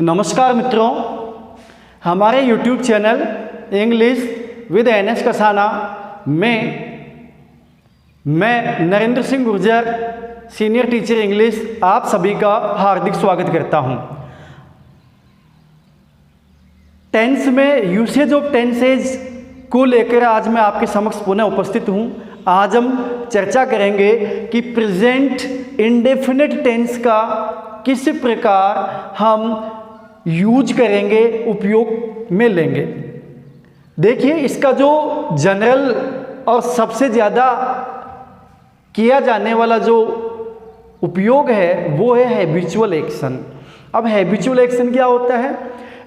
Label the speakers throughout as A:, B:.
A: नमस्कार मित्रों, हमारे YouTube channel English with NS Kasana में मैं Narendra Singh Gurjar senior teacher English आप सभी का हार्दिक स्वागत करता हूं। टेंस में यूसेज ऑफ टेंसेज को लेकर आज मैं आपके समक्ष पुनः उपस्थित हूं। आज हम चर्चा करेंगे कि प्रेजेंट इंडेफिनिट टेंस का किस प्रकार हम यूज करेंगे, उपयोग में लेंगे। देखिए, इसका जो जनरल और सबसे ज़्यादा किया जाने वाला जो उपयोग है वो है हैबिचुअल एक्शन। अब हैबिचुअल एक्शन क्या होता है?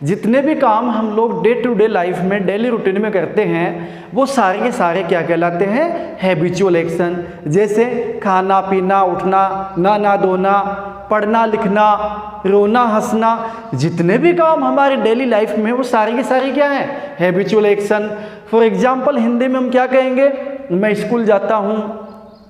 A: जितने भी काम हम लोग डे टू डे लाइफ में डेली रूटीन में करते हैं वो सारे के सारे क्या कहलाते हैं? Habitual action. जैसे खाना पीना, उठना, नहाना धोना, पढ़ना लिखना, रोना हंसना, जितने भी काम हमारे डेली लाइफ में वो सारे के सारे क्या हैं? Habitual action. For example Hindi में हम क्या कहेंगे? मैं स्कूल जाता हूँ,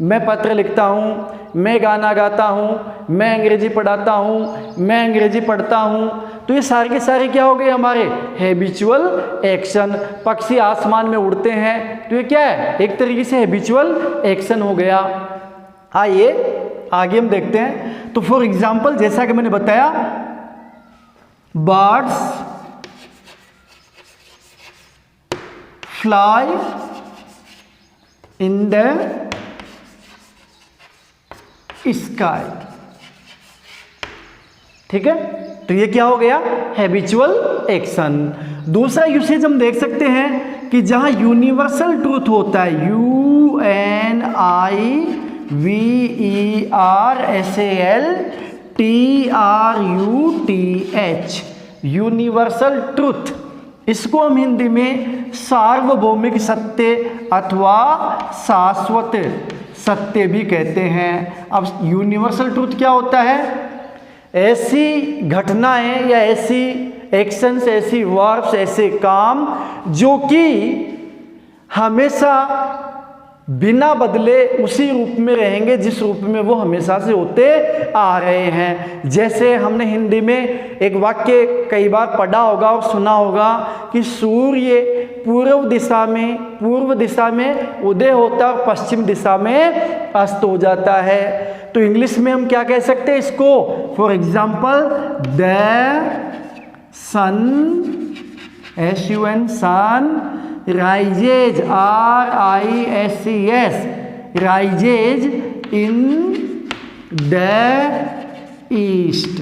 A: मैं पत्र लिखता हूँ, मैं गाना गाता हूँ, मैं अंग्रेजी पढ़ाता हूँ, मैं अंग्रेजी पढ़ता हूँ। तो ये सारे के सारे क्या हो गए? हमारे हैबिचुअल एक्शन। पक्षी आसमान में उड़ते हैं तो ये क्या है? एक तरीके से हैबिचुअल एक्शन हो गया। आइए आगे हम देखते हैं। तो फॉर एग्जाम्पल जैसा कि मैंने बताया, birds fly in the sky. ठीक है, तो ये क्या हो गया? Habitual action. दूसरा यूसेज हम देख सकते हैं कि जहां यूनिवर्सल ट्रूथ होता है, UNIVERSAL TRUTH, यूनिवर्सल ट्रूथ, इसको हम हिंदी में सार्वभौमिक सत्य अथवा शाश्वत सत्य भी कहते हैं। अब यूनिवर्सल ट्रूथ क्या होता है? ऐसी घटनाएं या ऐसी एक्शंस, ऐसी वर्ब्स, ऐसे काम जो कि हमेशा बिना बदले उसी रूप में रहेंगे जिस रूप में वो हमेशा से होते आ रहे हैं। जैसे हमने हिंदी में एक वाक्य कई बार पढ़ा होगा और सुना होगा कि सूर्य पूर्व दिशा में उदय होता है, पश्चिम दिशा में अस्त हो जाता है। तो इंग्लिश में हम क्या कह सकते हैं इसको? For example, the sun, SUN, sun rises, RISES, rises in the east।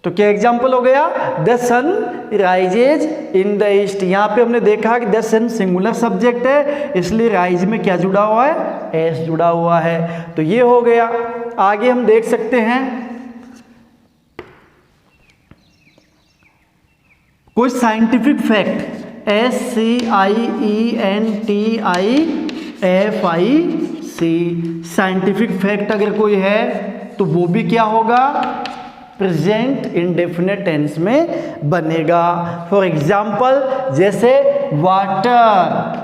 A: तो क्या एग्जाम्पल हो गया? The sun rises in the east. यहां पे हमने देखा कि द सन सिंगुलर सब्जेक्ट है, इसलिए राइज में क्या जुड़ा हुआ है? एस जुड़ा हुआ है। तो ये हो गया। आगे हम देख सकते हैं कोई scientific fact, SCIENTIFIC, scientific fact अगर कोई है तो वो भी क्या होगा? प्रेजेंट इंडेफिनिट टेंस में बनेगा। फॉर एग्जाम्पल जैसे वाटर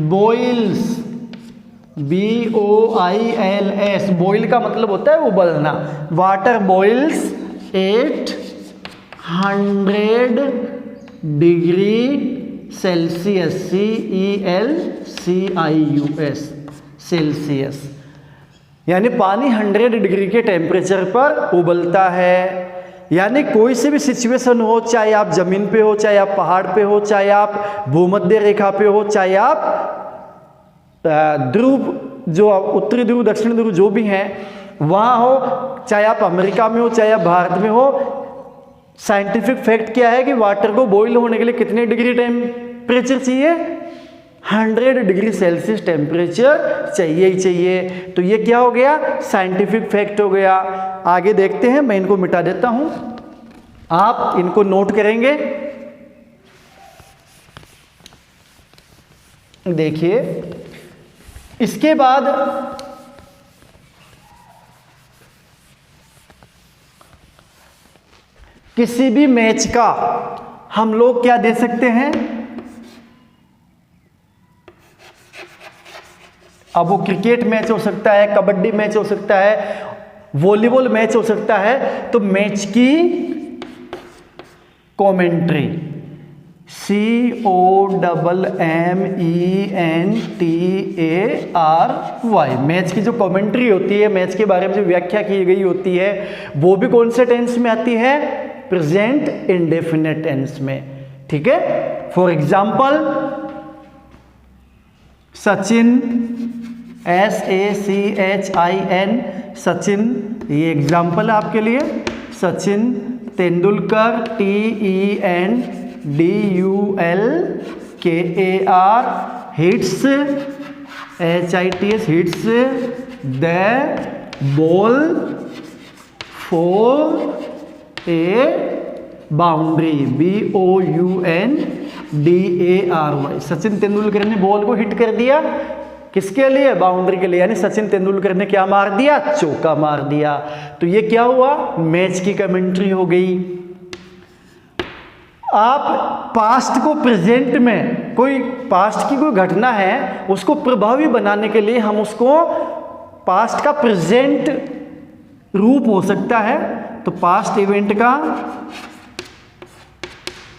A: बॉइल्स, BOILS, बॉइल का मतलब होता है उबलना। Water boils 800 degree Celsius, CELSIUS, Celsius, यानी पानी 100 डिग्री के टेम्परेचर पर उबलता है। यानी कोई से भी सिचुएशन हो, चाहे आप जमीन पे हो, चाहे आप पहाड़ पे हो, चाहे आप भूमध्य रेखा पे हो, चाहे आप ध्रुव, जो उत्तरी ध्रुव दक्षिण ध्रुव जो भी हैं वहाँ हो, चाहे आप अमेरिका में हो, चाहे आप भारत में हो, साइंटिफिक फैक्ट क्या है कि वाटर को बॉईल होने के लिए कितने डिग्री टेम्परेचर चाहिए? 100 डिग्री सेल्सियस टेम्परेचर चाहिए ही चाहिए। तो ये क्या हो गया? साइंटिफिक फैक्ट हो गया। आगे देखते हैं, मैं इनको मिटा देता हूं, आप इनको नोट करेंगे। देखिए, इसके बाद किसी भी मैच का हम लोग क्या दे सकते हैं? अब वो क्रिकेट मैच हो सकता है, कबड्डी मैच हो सकता है, वॉलीबॉल मैच हो सकता है तो मैच की कमेंट्री, COMMENTARY, मैच की जो कमेंट्री होती है, मैच के बारे में जो व्याख्या की गई होती है, वो भी कौन से टेंस में आती है? प्रेजेंट इंडेफिनिट टेंस में। ठीक है, for example Sachin, SACHIN, Sachin, ये एग्जाम्पल है आपके लिए। Sachin Tendulkar, TENDULKAR, hits, HITS, hits the ball for a boundary, BOUNDARY। Sachin Tendulkar ने बॉल को हिट कर दिया, किसके लिए? बाउंड्री के लिए, यानी सचिन तेंदुलकर ने क्या मार दिया? चौका मार दिया। तो ये क्या हुआ? मैच की कमेंट्री हो गई। आप पास्ट को प्रेजेंट में, कोई पास्ट की कोई घटना है उसको प्रभावी बनाने के लिए हम उसको पास्ट का प्रेजेंट रूप हो सकता है, तो पास्ट इवेंट का,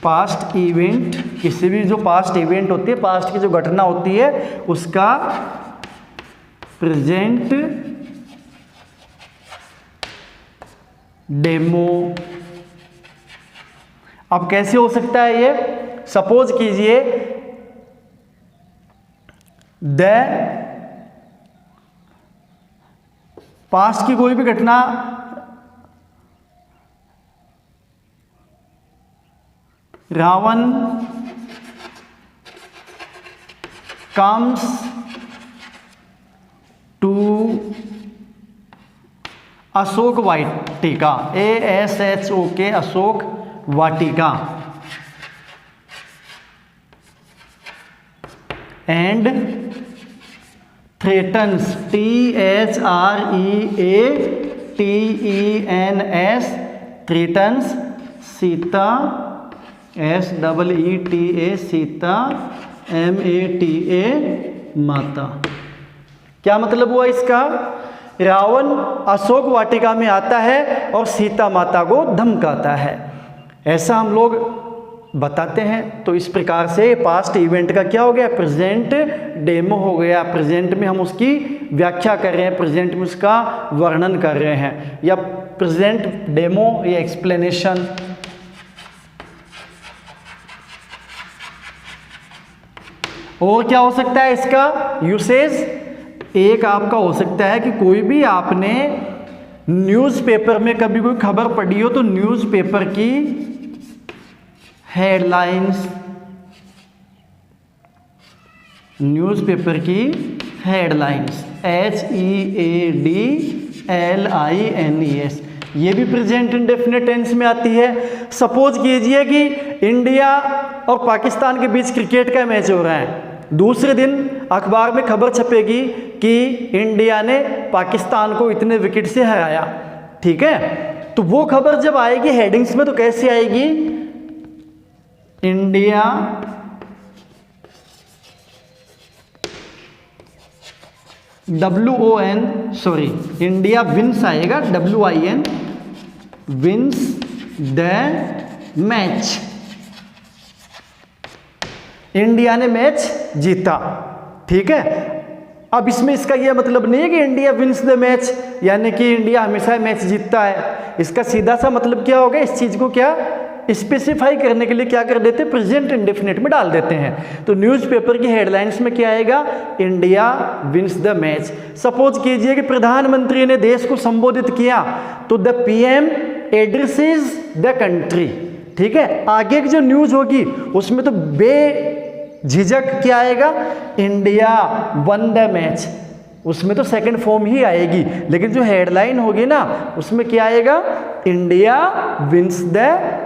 A: पास्ट इवेंट, किसी भी जो पास्ट इवेंट होती है, पास्ट की जो घटना होती है उसका प्रेजेंट डेमो। अब कैसे हो सकता है ये? सपोज कीजिए द, पास्ट की कोई भी घटना, Ravan comes to Ashok Vatika, ASHOK, Ashok Vatika, and threatens, THREATENS, threatens Sita, SEETA, Sita, MATA, Mata. क्या मतलब हुआ इसका? रावण अशोक वाटिका में आता है और सीता माता को धमकाता है, ऐसा हम लोग बताते हैं। तो इस प्रकार से पास्ट इवेंट का क्या हो गया? प्रेजेंट डेमो हो गया। प्रेजेंट में हम उसकी व्याख्या कर रहे हैं, प्रेजेंट में उसका वर्णन कर रहे हैं, या प्रेजेंट डेमो या एक्सप्लेनेशन। और क्या हो सकता है इसका यूसेज? एक आपका हो सकता है कि कोई भी आपने न्यूज़पेपर में कभी कोई खबर पढ़ी हो, तो न्यूज़पेपर की हेडलाइंस, न्यूज़पेपर की हेडलाइंस, HEADLINES, ये भी प्रेजेंट इंडेफिनिट टेंस में आती है। सपोज कीजिए कि इंडिया और पाकिस्तान के बीच क्रिकेट का मैच हो रहा है, दूसरे दिन अखबार में खबर छपेगी कि इंडिया ने पाकिस्तान को इतने विकेट से हराया। ठीक है, तो वो खबर जब आएगी हेडिंग्स में तो कैसे आएगी? इंडिया इंडिया विन्स आएगा, WIN, wins the match, India ने मैच जीता। ठीक है, अब इसमें इसका यह मतलब नहीं है कि इंडिया विन्स द मैच यानी कि इंडिया हमेशा मैच जीतता है। इसका सीधा सा मतलब क्या होगा? इस चीज को क्या स्पेसिफाई करने के लिए क्या कर देते हैं? प्रेजेंट इंडेफिनिट में डाल देते हैं। तो न्यूज़पेपर की हेडलाइंस में क्या आएगा? India wins the match. Suppose कीजिए कि प्रधानमंत्री ने देश को संबोधित किया, तो the PM addresses the country. ठीक है, आगे की जो न्यूज होगी उसमें तो बेझिझक क्या आएगा? इंडिया वन द मैच, उसमें तो सेकंड फॉर्म ही आएगी, लेकिन जो हेडलाइन होगी ना उसमें क्या आएगा? India wins the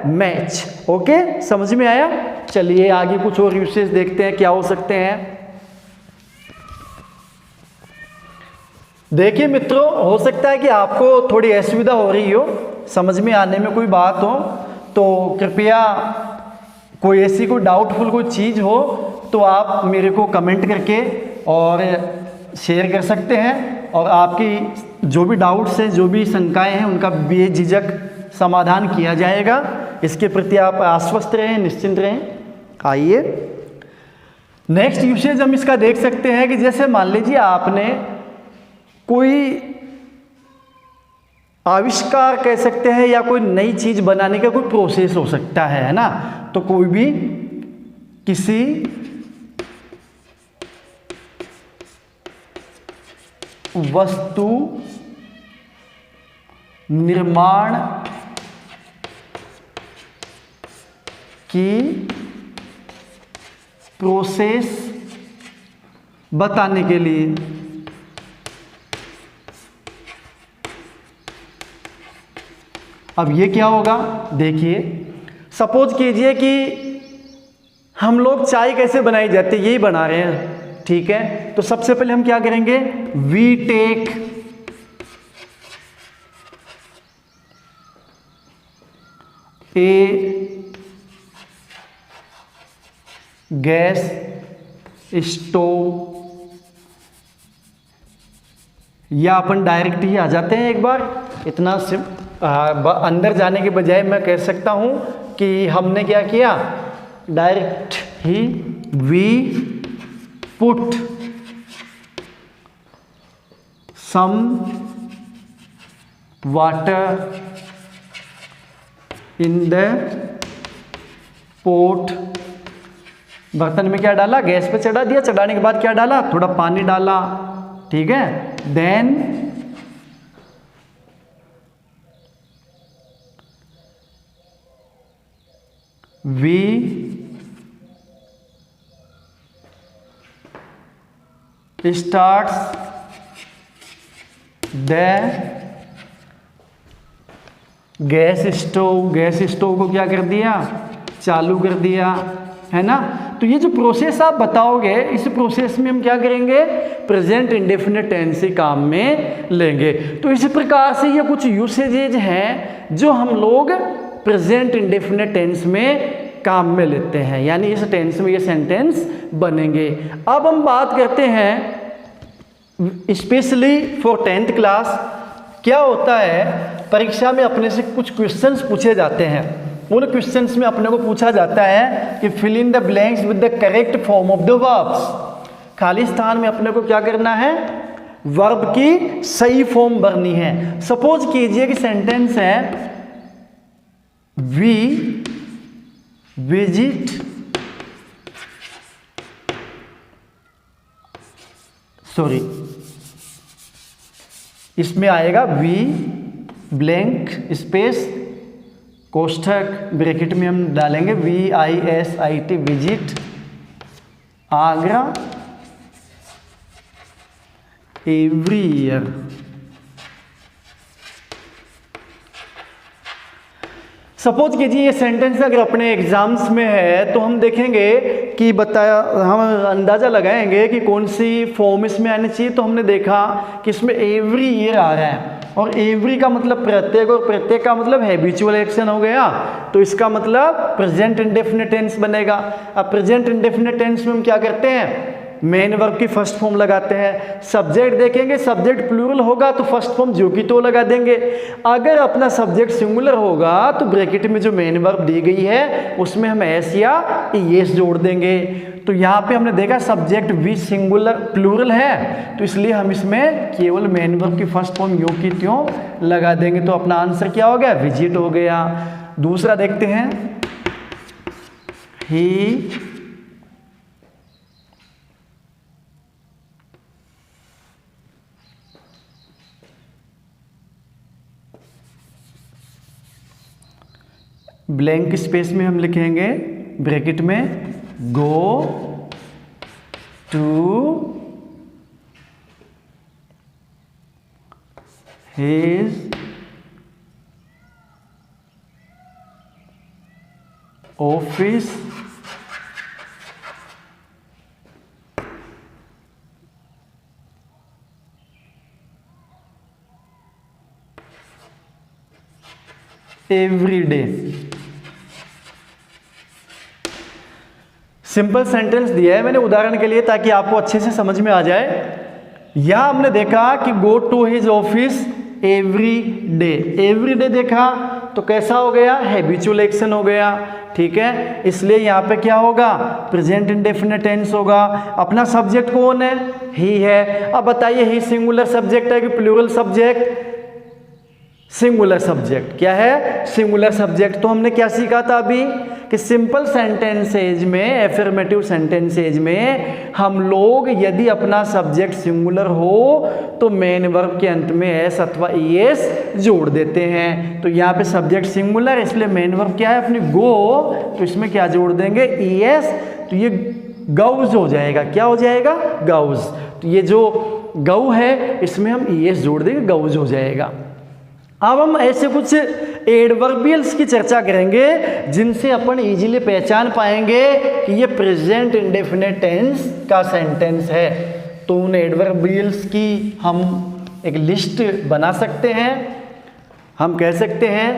A: match. Okay, समझ में आया? चलिए आगे कुछ और यूसेज देखते हैं क्या हो सकते हैं। देखिए मित्रों, हो सकता है कि आपको थोड़ी असुविधा हो रही हो, समझ में आने में कोई बात हो, तो कृपया कोई ऐसी कोई डाउटफुल कोई चीज़ हो तो आप मेरे को कमेंट करके और शेयर कर सकते हैं। और आपकी जो भी डाउट्स हैं, जो भी शंकाएं हैं, उनका बेझिझक समाधान किया जाएगा। इसके प्रति आप आश्वस्त रहें, निश्चिंत रहें। आइए नेक्स्ट यूसेज हम इसका देख सकते हैं कि जैसे मान लीजिए आपने कोई आविष्कार कह सकते हैं या कोई नई चीज बनाने का कोई प्रोसेस हो सकता है ना। तो कोई भी किसी वस्तु निर्माण की प्रोसेस बताने के लिए अब ये क्या होगा, देखिए सपोज कीजिए कि हम लोग चाय कैसे बनाई जाती है यही बना रहे हैं, ठीक है। तो सबसे पहले हम क्या करेंगे, we take a gas stove, या अपन डायरेक्ट ही आ जाते हैं एक बार, इतना अंदर जाने के बजाय मैं कह सकता हूं कि हमने क्या किया, डायरेक्ट ही we put some water in the pot. बर्तन में क्या डाला, गैस पे चढ़ा दिया, चढ़ाने के बाद क्या डाला, थोड़ा पानी डाला, ठीक है। Then we starts the gas stove. Gas stove को क्या कर दिया, चालू कर दिया, है ना। तो ये जो प्रोसेस आप बताओगे, इस प्रोसेस में हम क्या करेंगे, प्रेजेंट इंडेफिनिट टेंस से काम में लेंगे। तो इसी प्रकार से ये कुछ यूसेजेज हैं जो हम लोग प्रेजेंट इंडेफिनिट टेंस में काम में लेते हैं, यानी इस टेंस में ये सेंटेंस बनेंगे। अब हम बात करते हैं स्पेशली फॉर 10th क्लास, क्या होता है परीक्षा में अपने से कुछ क्वेश्चंस पूछे जाते हैं। उन क्वेश्चंस में अपने को पूछा जाता है कि fill in the blanks with the correct form of the verbs. खाली स्थान में अपने को क्या करना है, वर्ब की सही फॉर्म भरनी है। सपोज कीजिए कि सेंटेंस है वी विजिट इसमें आएगा वी ब्लैंक स्पेस कोष्ठक ब्रैकेट में हम डालेंगे VISIT visit Agra every year. Suppose कीजिए ये सेंटेंस अगर अपने एग्जाम्स में है तो हम देखेंगे कि हम अंदाज़ा लगाएंगे कि कौन सी फॉर्म इसमें आनी चाहिए। तो हमने देखा कि इसमें एवरी ईयर आ रहा है, और एवरी का मतलब प्रत्येक, और प्रत्येक का मतलब हैबिचुअल एक्शन हो गया, तो इसका मतलब प्रेजेंट इंडेफिनिट टेंस बनेगा। अब प्रेजेंट इंडेफिनिट टेंस में हम क्या करते हैं, मेन वर्ब की फर्स्ट फॉर्म लगाते हैं। सब्जेक्ट देखेंगे, सब्जेक्ट प्लूरल होगा तो फर्स्ट फॉर्म जो की तो लगा देंगे। अगर अपना सब्जेक्ट सिंगुलर होगा तो ब्रैकेट में जो मेन वर्ब दी गई है उसमें हम एस या ईएस जोड़ देंगे। तो यहाँ पे हमने देखा सब्जेक्ट वी सिंगुलर प्लूरल है, तो इसलिए हम इसमें केवल मेन वर्ब की फर्स्ट फॉर्म यो की त्यों लगा देंगे। तो अपना आंसर क्या हो गया, विजिट हो गया। दूसरा देखते हैं, ही ब्लैंक स्पेस में हम लिखेंगे ब्रैकेट में go to his office every day. Simple sentence दिया है मैंने उदाहरण के लिए ताकि आपको अच्छे से समझ में आ जाए। यहां हमने देखा कि go to his office every day देखा तो कैसा हो गया, हैबिचुअल एक्शन हो गया, ठीक है। इसलिए यहाँ पे क्या होगा, प्रेजेंट इंडेफिनिट टेंस होगा। अपना सब्जेक्ट कौन है, ही है। अब बताइए ही सिंगुलर सब्जेक्ट है कि प्लूरल सब्जेक्ट, सिंगुलर सब्जेक्ट। क्या है, सिंगुलर सब्जेक्ट। तो हमने क्या सीखा था अभी कि सिंपल सेंटेंसेज में, एफर्मेटिव सेंटेंसेज में हम लोग यदि अपना सब्जेक्ट सिंगुलर हो तो मेन वर्ब के अंत में एस अथवा ईएस जोड़ देते हैं। तो यहाँ पे सब्जेक्ट सिंगुलर, इसलिए मेन वर्ब क्या है अपनी गो, तो इसमें क्या जोड़ देंगे, ईएस। तो ये गाउज हो जाएगा। क्या हो जाएगा, गाउज। तो ये जो गौ है इसमें हम ईएस जोड़ देंगे, गाउज हो जाएगा। अब हम ऐसे कुछ एडवर्बियल्स की चर्चा करेंगे जिनसे अपन इजीली पहचान पाएंगे कि ये प्रेजेंट इंडेफिनिट टेंस का सेंटेंस है। तो उन एडवर्बियल्स की हम एक लिस्ट बना सकते हैं। हम कह सकते हैं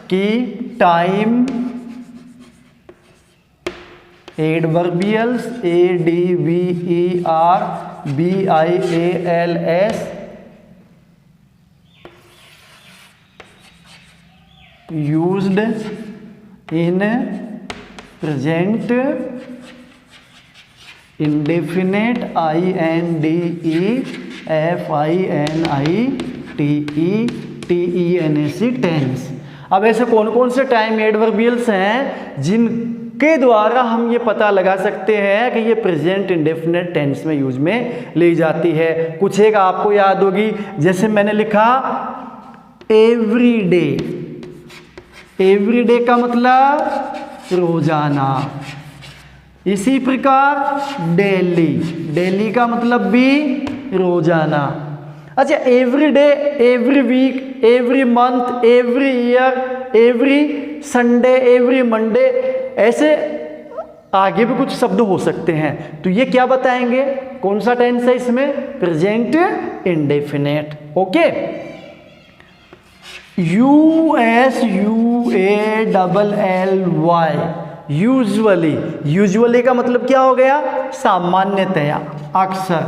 A: कि time adverbials, ADVERBIALS, used in present indefinite indefinite tense। अब ऐसे कौन कौन से टाइम एडवर्बियल्स हैं जिनके द्वारा हम ये पता लगा सकते हैं कि ये प्रेजेंट इंडेफिनिट टेंस में यूज में ली जाती है। कुछ एक आपको याद होगी, जैसे मैंने लिखा एवरी डे। एवरी डे का मतलब रोजाना। इसी प्रकार डेली, डेली का मतलब भी रोजाना। अच्छा, every day, every week, every month, every year, every Sunday, every Monday, ऐसे आगे भी कुछ शब्द हो सकते हैं। तो ये क्या बताएंगे, कौन सा टेंस है इसमें, present indefinite. Okay, USUALLY, usually. Usually का मतलब क्या हो गया, सामान्यतया, अक्सर।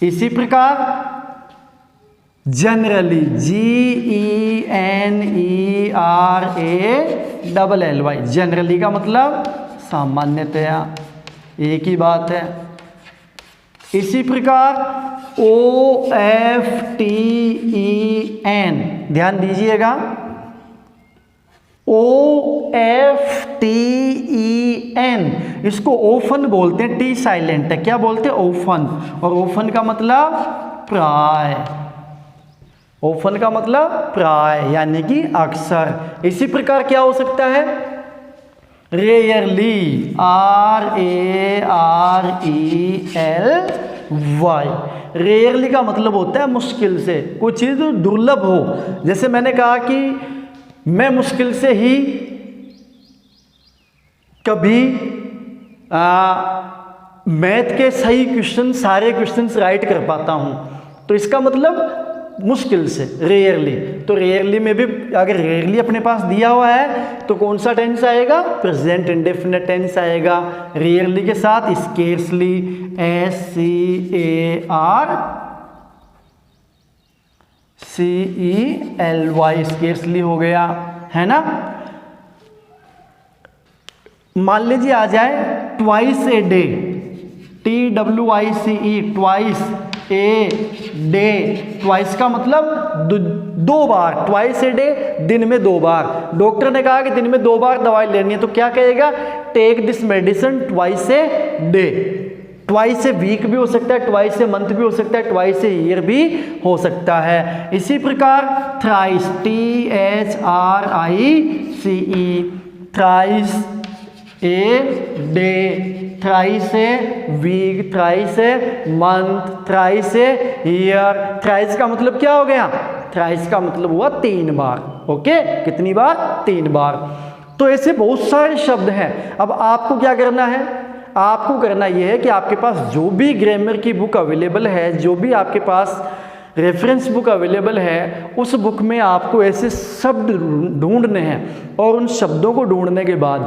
A: इसी प्रकार जनरली, GENERALLY, जनरली का मतलब सामान्यतया, एक ही बात है। इसी प्रकार OFTEN, ध्यान दीजिएगा, OFTEN, इसको ओफन बोलते हैं, टी साइलेंट है। क्या बोलते हैं, ओफन। और ओफन का मतलब प्राय, ओफन का मतलब प्राय यानी कि अक्सर। इसी प्रकार क्या हो सकता है, रेयरली, RARELY, रेयरली का मतलब होता है मुश्किल से, कोई चीज़ दुर्लभ हो। जैसे मैंने कहा कि मैं मुश्किल से ही कभी मैथ के सही क्वेश्चन, सारे क्वेश्चंस राइट कर पाता हूँ, तो इसका मतलब मुश्किल से, रेयरली। तो रेयरली में भी अगर रेयरली अपने पास दिया हुआ है तो कौन सा टेंस आएगा, प्रेजेंट इंडेफिनिट टेंस आएगा। रेयरली के साथ स्केर्सली, SCARCELY, स्केर्सली हो गया, है ना। मान लीजिए आ जाए twice a day, TWICE, twice a day. Twice का मतलब दो बार, ट्वाइस ए डे, दिन में 2 बार। डॉक्टर ने कहा कि दिन में 2 बार दवाई लेनी है, तो क्या कहेगा, take this medicine twice a day. Twice a week भी हो सकता है, ट्वाइस ए मंथ भी हो सकता है, ट्वाइस ए ईयर भी हो सकता है। इसी प्रकार thrice, THRICE, thrice a day, thrice a week, thrice a month, thrice a year. Thrice का मतलब क्या हो गया, थ्राइस का मतलब हुआ 3 बार। ओके, कितनी बार, 3 बार। तो ऐसे बहुत सारे शब्द हैं। अब आपको क्या करना है, आपको करना यह है कि आपके पास जो भी ग्रामर की बुक अवेलेबल है, जो भी आपके पास रेफरेंस बुक अवेलेबल है, उस बुक में आपको ऐसे शब्द ढूंढने हैं और उन शब्दों को ढूंढने के बाद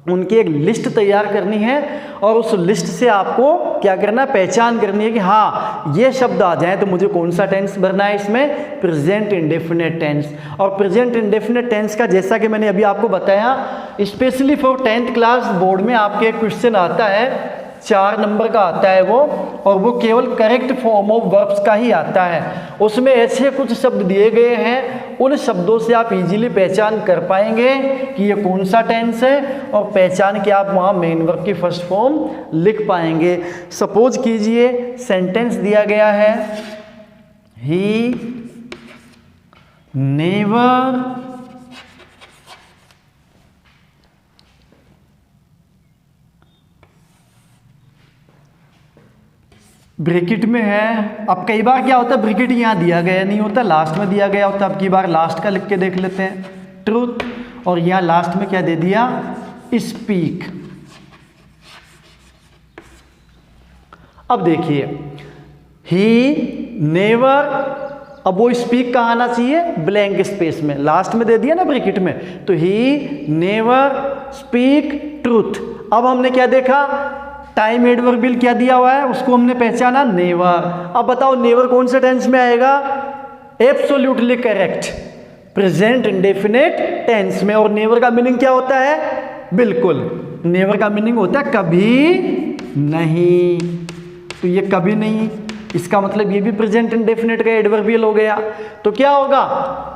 A: उनकी एक लिस्ट तैयार करनी है और उस लिस्ट से आपको क्या करना है, पहचान करनी है कि हाँ ये शब्द आ जाए तो मुझे कौन सा टेंस भरना है इसमें, प्रेजेंट इंडेफिनिट टेंस। और प्रेजेंट इंडेफिनिट टेंस का जैसा कि मैंने अभी आपको बताया, specially for 10th class board में आपके एक क्वेश्चन आता है, 4 नंबर का आता है वो, और वो केवल करेक्ट फॉर्म ऑफ वर्ब्स का ही आता है। उसमें ऐसे कुछ शब्द दिए गए हैं, उन शब्दों से आप इजीली पहचान कर पाएंगे कि ये कौन सा टेंस है, और पहचान के आप वहाँ मेन वर्ब की फर्स्ट फॉर्म लिख पाएंगे। सपोज कीजिए सेंटेंस दिया गया है, ही नेवर ब्रैकेट में है। अब कई बार क्या होता है, ब्रैकेट यहाँ दिया गया नहीं होता, लास्ट में दिया गया होता है। अब की बार लास्ट का लिख के देख लेते हैं, ट्रूथ, और यहाँ लास्ट में क्या दे दिया, स्पीक। अब देखिए ही नेवर, अब वो स्पीक कहाँ आना चाहिए, ब्लैंक स्पेस में, लास्ट में दे दिया ना ब्रैकेट में, तो ही नेवर स्पीक ट्रूथ। अब हमने क्या देखा, टाइम एडवर्बियल क्या दिया हुआ है, उसको हमने पहचाना नेवर। अब बताओ नेवर कौन से टेंस में आएगा, absolutely correct, present indefinite tense में। और नेवर का मीनिंग क्या होता है, बिल्कुल, नेवर का मीनिंग होता है कभी नहीं। तो ये कभी नहीं, इसका मतलब ये भी प्रेजेंट इंडेफिनिट का एडवर्बियल हो गया। तो क्या होगा,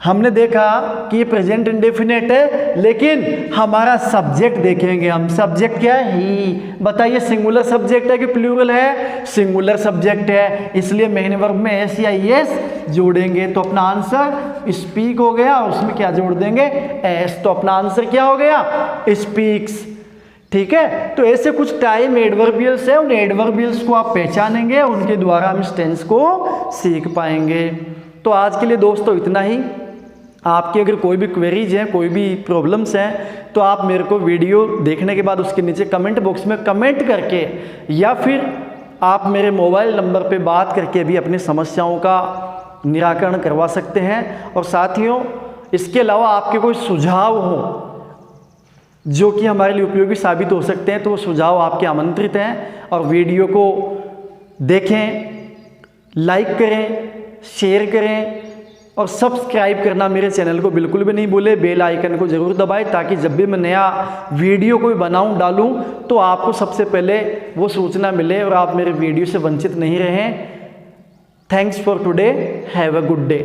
A: हमने देखा कि ये प्रेजेंट इंडेफिनिट है, लेकिन हमारा सब्जेक्ट देखेंगे हम, सब्जेक्ट क्या है, ही। बताइए सिंगुलर सब्जेक्ट है कि प्लूरल है, सिंगुलर सब्जेक्ट है, इसलिए मेन वर्ब में एस या एस जोड़ेंगे। तो अपना आंसर स्पीक हो गया, और उसमें क्या जोड़ देंगे, एस। तो अपना आंसर क्या हो गया, स्पीक्स। ठीक है, तो ऐसे कुछ टाइम एडवर्बियल्स है, उन एडवर्बियल्स को आप पहचानेंगे, उनके द्वारा हम इस टेंस को सीख पाएंगे। तो आज के लिए दोस्तों इतना ही। आपकी अगर कोई भी क्वेरीज हैं, कोई भी प्रॉब्लम्स हैं, तो आप मेरे को वीडियो देखने के बाद उसके नीचे कमेंट बॉक्स में कमेंट करके, या फिर आप मेरे मोबाइल नंबर पे बात करके भी अपनी समस्याओं का निराकरण करवा सकते हैं। और साथियों, इसके अलावा आपके कोई सुझाव हो जो कि हमारे लिए उपयोगी साबित हो सकते हैं, तो वो सुझाव आपके आमंत्रित हैं। और वीडियो को देखें, लाइक करें, शेयर करें, और सब्सक्राइब करना मेरे चैनल को बिल्कुल भी नहीं भूले। बेल आइकन को ज़रूर दबाएं, ताकि जब भी मैं नया वीडियो कोई बनाऊं डालूं तो आपको सबसे पहले वो सूचना मिले और आप मेरे वीडियो से वंचित नहीं रहें। Thanks for today, have a good day.